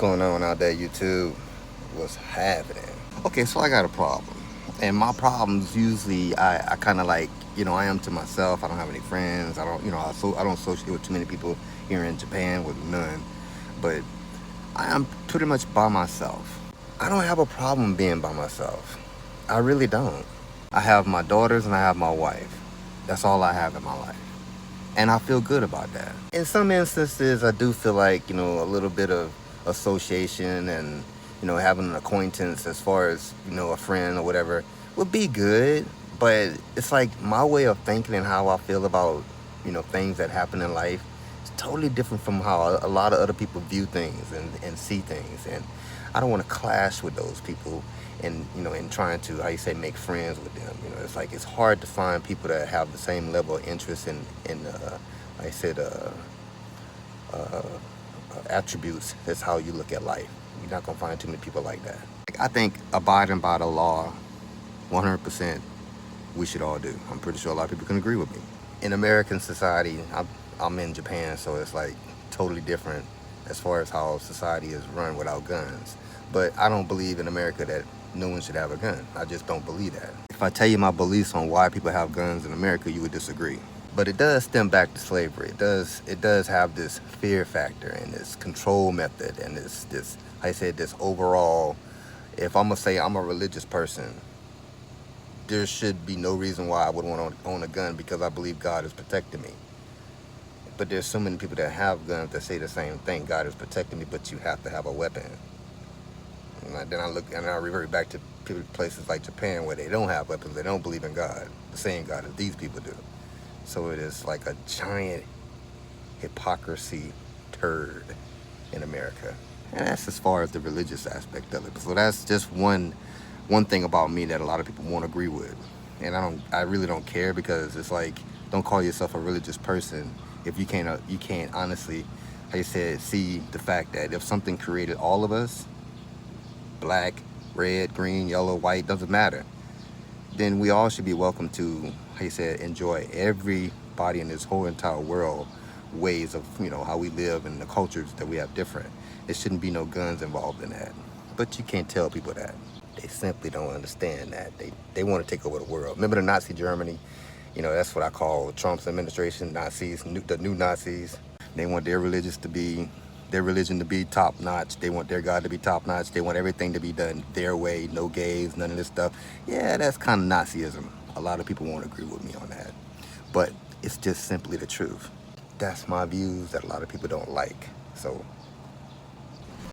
Going on out there, YouTube? What's happening? Okay, so I got a problem, and my problems usually I kind of like I am to myself. I don't have any friends. I don't I don't associate with too many people here in Japan with none, but I am pretty much by myself. I don't have a problem being by myself. I really don't. I have my daughters and I have my wife. That's all I have in my life. And I feel good about that. In some instances, I do feel like a little bit of association and having an acquaintance as far as a friend or whatever would be good. But it's like my way of thinking and how I feel about things that happen in life is totally different from how a lot of other people view things and see things. And I don't want to clash with those people and in trying to, how you say, make friends with them. It's like it's hard to find people that have the same level of interest in like I said, attributes. That's how you look at life. You're not gonna find too many people like that. I think abiding by the law, 100%, we should all do. I'm pretty sure a lot of people can agree with me. In American society, I'm in Japan, so it's like totally different as far as how society is run without guns. But I don't believe in America that no one should have a gun. I just don't believe that. If I tell you my beliefs on why people have guns in America, you would disagree. But it does stem back to slavery. It does have this fear factor and this control method and this I said this overall. If I'm gonna say I'm a religious person, there should be no reason why I would want to own a gun because I believe God is protecting me. But there's so many people that have guns that say the same thing. God is protecting me, but you have to have a weapon. Then I look and I revert back to places like Japan where they don't have weapons. They don't believe in God, the same God as these people do. So it is like a giant hypocrisy turd in America. And that's as far as the religious aspect of it. So that's just one thing about me that a lot of people won't agree with. And I really don't care because it's like, don't call yourself a religious person if you can't honestly, how you said, see the fact that if something created all of us, black, red, green, yellow, white, doesn't matter, then we all should be welcome to, how you said, enjoy everybody in this whole entire world ways of how we live and the cultures that we have different. There shouldn't be no guns involved in that. But you can't tell people that. They simply don't understand that. They want to take over the world. Remember the Nazi Germany? That's what I call Trump's administration, Nazis, the new Nazis. They want their religion to be top notch. They want their God to be top notch. They want everything to be done their way, no gays, none of this stuff. Yeah, that's kind of Nazism. A lot of people won't agree with me on that. But it's just simply the truth. That's my views that a lot of people don't like. So